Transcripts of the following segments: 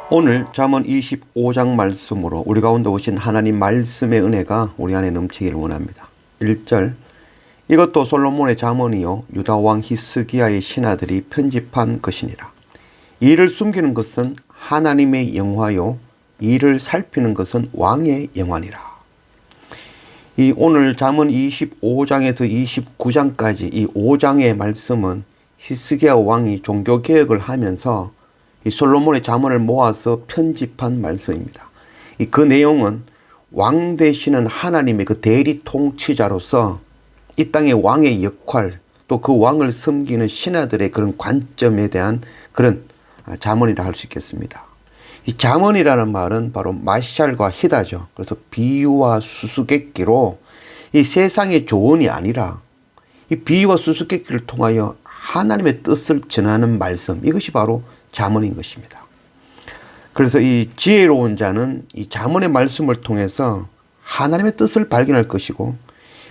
오늘 잠언 25장 말씀으로 우리 가운데 오신 하나님 말씀의 은혜가 우리 안에 넘치기를 원합니다. 1절 이것도 솔로몬의 잠언이요 유다 왕 히스기야의 신하들이 편집한 것이니라. 이를 숨기는 것은 하나님의 영화요 이를 살피는 것은 왕의 영화니라. 이 오늘 잠언 25장에서 29장까지 이 5장의 말씀은 히스기야 왕이 종교개혁을 하면서 이 솔로몬의 잠언을 모아서 편집한 말씀입니다. 그 내용은 왕 되시는 하나님의 그 대리 통치자로서 이 땅의 왕의 역할, 또 그 왕을 섬기는 신하들의 그런 관점에 대한 그런 잠언이라 할 수 있겠습니다. 이 잠언이라는 말은 바로 마샬과 히다죠. 그래서 비유와 수수께끼로 이 세상의 조언이 아니라 이 비유와 수수께끼를 통하여 하나님의 뜻을 전하는 말씀, 이것이 바로 잠언인 것입니다. 그래서 이 지혜로운 자는 이 잠언의 말씀을 통해서 하나님의 뜻을 발견할 것이고,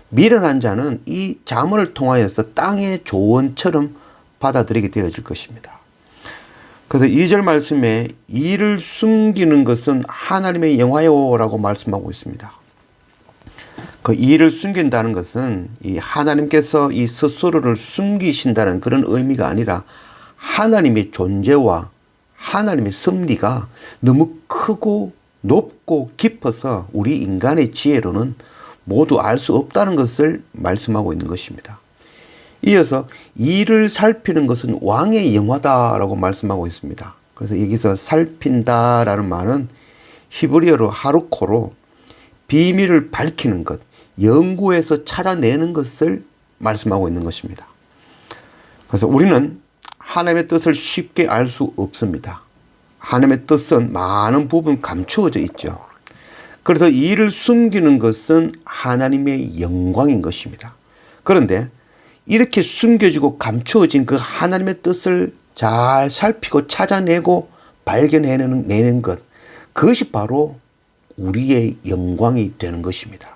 미련한 자는 이 잠언을 통하여서 땅의 조언처럼 받아들이게 되어질 것입니다. 그래서 2절 말씀에 이를 숨기는 것은 하나님의 영화요라고 말씀하고 있습니다. 그 이를 숨긴다는 것은 이 하나님께서 이 스스로를 숨기신다는 그런 의미가 아니라 하나님의 존재와 하나님의 섭리가 너무 크고 높고 깊어서 우리 인간의 지혜로는 모두 알 수 없다는 것을 말씀하고 있는 것입니다. 이어서 이를 살피는 것은 왕의 영화다라고 말씀하고 있습니다. 그래서 여기서 살핀다라는 말은 히브리어로 하루코로 비밀을 밝히는 것, 연구해서 찾아내는 것을 말씀하고 있는 것입니다. 그래서 우리는 하나님의 뜻을 쉽게 알 수 없습니다. 하나님의 뜻은 많은 부분 감추어져 있죠. 그래서 이를 숨기는 것은 하나님의 영광인 것입니다. 그런데 이렇게 숨겨지고 감추어진 그 하나님의 뜻을 잘 살피고 찾아내고 발견해내는 것, 그것이 바로 우리의 영광이 되는 것입니다.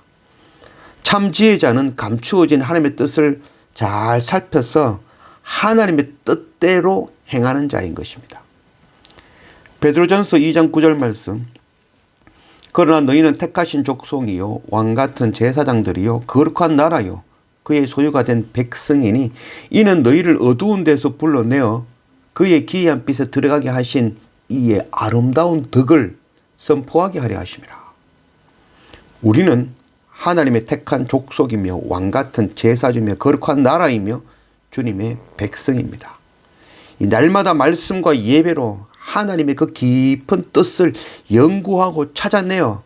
참 지혜자는 감추어진 하나님의 뜻을 잘 살펴서 하나님의 뜻대로 행하는 자인 것입니다. 베드로전서 2장 9절 말씀, 그러나 너희는 택하신 족속이요 왕같은 제사장들이요 거룩한 나라요 그의 소유가 된 백성이니 이는 너희를 어두운 데서 불러내어 그의 기이한 빛에 들어가게 하신 이의 아름다운 덕을 선포하게 하려 하심이라. 우리는 하나님의 택한 족속이며 왕같은 제사주며 거룩한 나라이며 주님의 백성입니다. 이 날마다 말씀과 예배로 하나님의 그 깊은 뜻을 연구하고 찾아내어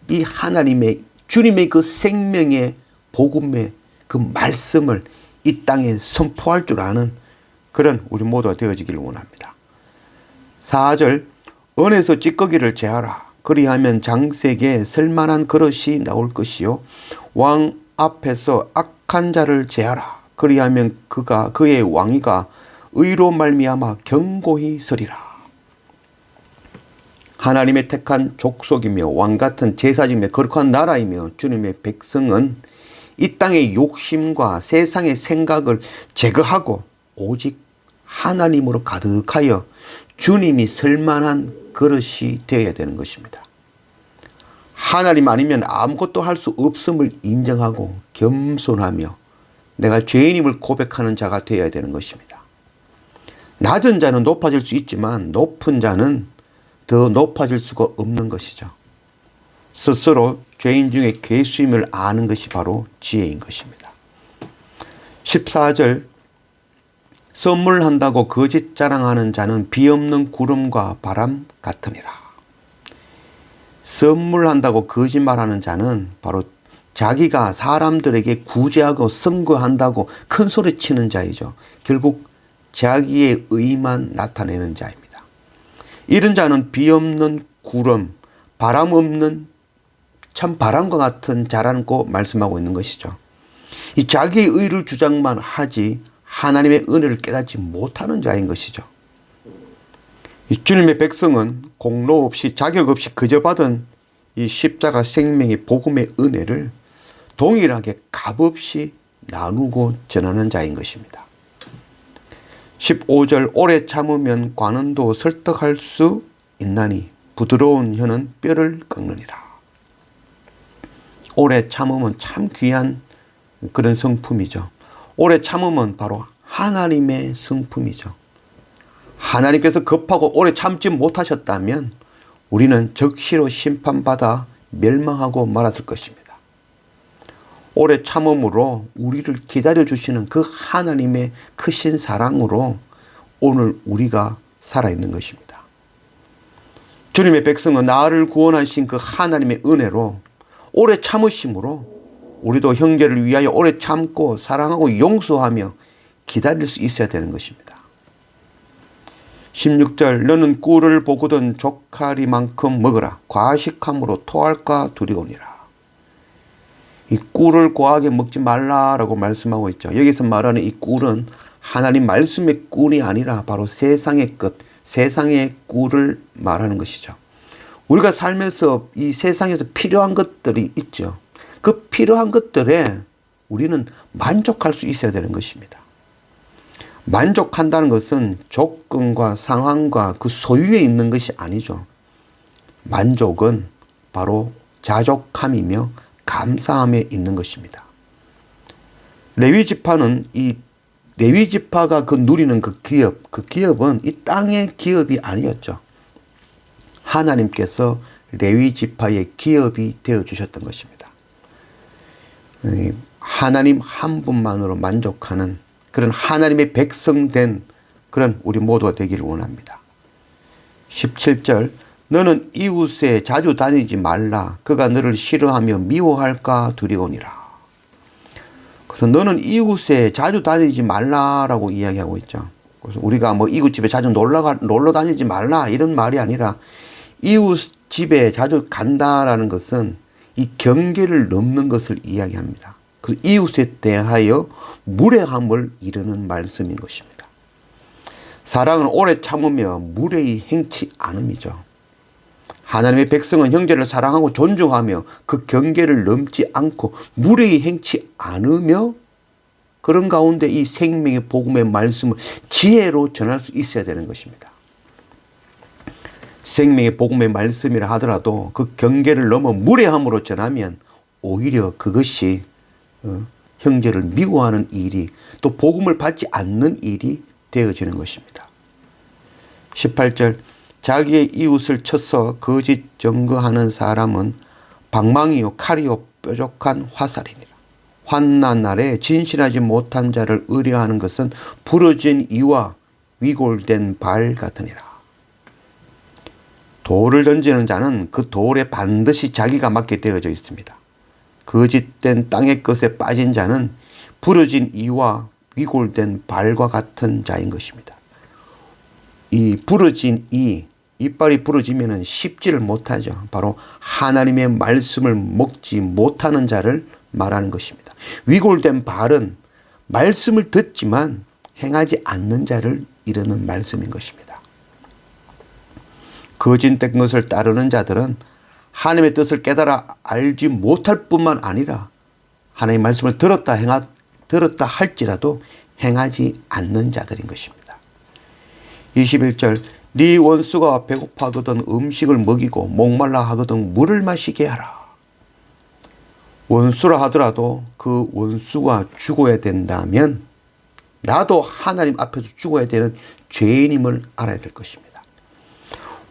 이 하나님의 주님의 그 생명의 복음의 그 말씀을 이 땅에 선포할 줄 아는 그런 우리 모두가 되어지기를 원합니다. 4절 은에서 찌꺼기를 제하라. 그리하면 장색에 쓸만한 그릇이 나올 것이요 왕 앞에서 악한 자를 제하라. 그리하면 그의 왕위가 의로 말미암아 견고히 서리라. 하나님의 택한 족속이며 왕같은 제사지며 거룩한 나라이며 주님의 백성은 이 땅의 욕심과 세상의 생각을 제거하고 오직 하나님으로 가득하여 주님이 쓸만한 그릇이 되어야 되는 것입니다. 하나님 아니면 아무것도 할 수 없음을 인정하고 겸손하며 내가 죄인임을 고백하는 자가 되어야 되는 것입니다. 낮은 자는 높아질 수 있지만 높은 자는 더 높아질 수가 없는 것이죠. 스스로 죄인 중에 괴수임을 아는 것이 바로 지혜인 것입니다. 14절 선물한다고 거짓 자랑하는 자는 비없는 구름과 바람 같으니라. 선물한다고 거짓말하는 자는 바로 자기가 사람들에게 구제하고 선거한다고 큰 소리 치는 자이죠. 결국 자기의 의만 나타내는 자입니다. 이런 자는 비없는 구름, 바람 없는 참 바람과 같은 자라고 말씀하고 있는 것이죠. 이 자기의 의를 주장만 하지 하나님의 은혜를 깨닫지 못하는 자인 것이죠. 이 주님의 백성은 공로 없이 자격 없이 그저 받은 이 십자가 생명의 복음의 은혜를 동일하게 값없이 나누고 전하는 자인 것입니다. 15절 오래 참으면 관원도 설득할 수 있나니 부드러운 혀는 뼈를 깎느니라. 오래 참음은 참 귀한 그런 성품이죠. 오래 참음은 바로 하나님의 성품이죠. 하나님께서 급하고 오래 참지 못하셨다면 우리는 적시로 심판받아 멸망하고 말았을 것입니다. 오래 참음으로 우리를 기다려주시는 그 하나님의 크신 사랑으로 오늘 우리가 살아있는 것입니다. 주님의 백성은 나를 구원하신 그 하나님의 은혜로 오래 참으심으로 우리도 형제를 위하여 오래 참고 사랑하고 용서하며 기다릴 수 있어야 되는 것입니다. 16절 너는 꿀을 보거든 족하리만큼 먹으라. 과식함으로 토할까 두려우니라. 이 꿀을 과하게 먹지 말라라고 말씀하고 있죠. 여기서 말하는 이 꿀은 하나님 말씀의 꿀이 아니라 바로 세상의 것, 세상의 꿀을 말하는 것이죠. 우리가 살면서 이 세상에서 필요한 것들이 있죠. 그 필요한 것들에 우리는 만족할 수 있어야 되는 것입니다. 만족한다는 것은 조건과 상황과 그 소유에 있는 것이 아니죠. 만족은 바로 자족함이며 감사함에 있는 것입니다. 레위 지파는 이 레위 지파가 그 누리는 그 기업은 이 땅의 기업이 아니었죠. 하나님께서 레위 지파의 기업이 되어 주셨던 것입니다. 하나님 한 분만으로 만족하는 그런 하나님의 백성된 그런 우리 모두가 되기를 원합니다. 17절 너는 이웃에 자주 다니지 말라. 그가 너를 싫어하며 미워할까 두려우니라. 그래서 너는 이웃에 자주 다니지 말라라고 이야기하고 있죠. 그래서 우리가 뭐 이웃집에 자주 놀러 다니지 말라 이런 말이 아니라 이웃집에 자주 간다라는 것은 이 경계를 넘는 것을 이야기합니다. 그 이웃에 대하여 무례함을 이르는 말씀인 것입니다. 사랑은 오래 참으며 무례히 행치 않음이죠. 하나님의 백성은 형제를 사랑하고 존중하며 그 경계를 넘지 않고 무례히 행치 않으며 그런 가운데 이 생명의 복음의 말씀을 지혜로 전할 수 있어야 되는 것입니다. 생명의 복음의 말씀이라 하더라도 그 경계를 넘어 무례함으로 전하면 오히려 그것이 형제를 미워하는 일이 또 복음을 받지 않는 일이 되어지는 것입니다. 18절 자기의 이웃을 쳐서 거짓 증거하는 사람은 방망이요 칼이요 뾰족한 화살이니라. 환난 날에 진실하지 못한 자를 의뢰하는 것은 부러진 이와 위골된 발 같으니라. 돌을 던지는 자는 그 돌에 반드시 자기가 맞게 되어져 있습니다. 거짓된 땅의 것에 빠진 자는 부러진 이와 위골된 발과 같은 자인 것입니다. 이 부러진 이빨이 부러지면 씹지를 못하죠. 바로 하나님의 말씀을 먹지 못하는 자를 말하는 것입니다. 위골된 발은 말씀을 듣지만 행하지 않는 자를 이르는 말씀인 것입니다. 거짓된 것을 따르는 자들은 하나님의 뜻을 깨달아 알지 못할 뿐만 아니라 하나님의 말씀을 들었다 할지라도 행하지 않는 자들인 것입니다. 21절 네 원수가 배고파하거든 음식을 먹이고 목말라 하거든 물을 마시게 하라. 원수라 하더라도 그 원수가 죽어야 된다면 나도 하나님 앞에서 죽어야 되는 죄인임을 알아야 될 것입니다.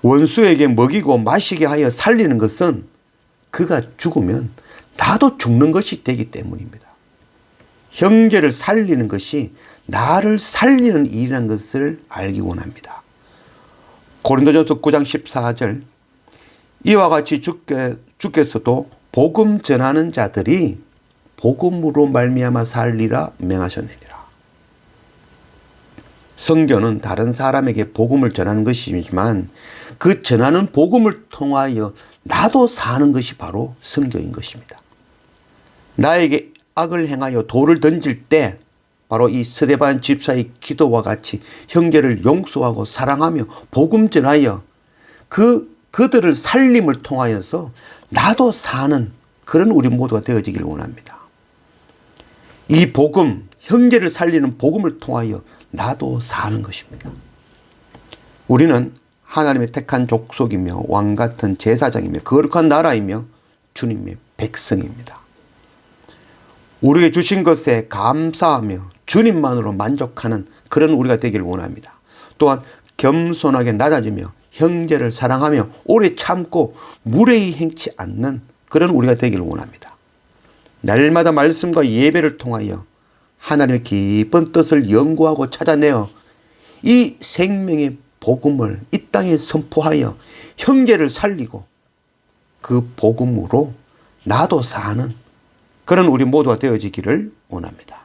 원수에게 먹이고 마시게 하여 살리는 것은 그가 죽으면 나도 죽는 것이 되기 때문입니다. 형제를 살리는 것이 나를 살리는 일이라는 것을 알기 원합니다. 고린도전서 9장 14절 이와 같이 주께서도 복음 전하는 자들이 복음으로 말미암아 살리라 명하셨느니라. 성경은 다른 사람에게 복음을 전하는 것이지만 그 전하는 복음을 통하여 나도 사는 것이 바로 성경인 것입니다. 나에게 악을 행하여 돌을 던질 때 바로 이 스데반 집사의 기도와 같이 형제를 용서하고 사랑하며 복음 전하여 그들을 살림을 통하여서 나도 사는 그런 우리 모두가 되어지길 원합니다. 이 복음, 형제를 살리는 복음을 통하여 나도 사는 것입니다. 우리는 하나님의 택한 족속이며 왕 같은 제사장이며 거룩한 나라이며 주님의 백성입니다. 우리에게 주신 것에 감사하며 주님만으로 만족하는 그런 우리가 되기를 원합니다. 또한 겸손하게 낮아지며 형제를 사랑하며 오래 참고 무례히 행치 않는 그런 우리가 되기를 원합니다. 날마다 말씀과 예배를 통하여 하나님의 깊은 뜻을 연구하고 찾아내어 이 생명의 복음을 이 땅에 선포하여 형제를 살리고 그 복음으로 나도 사는 그런 우리 모두가 되어지기를 원합니다.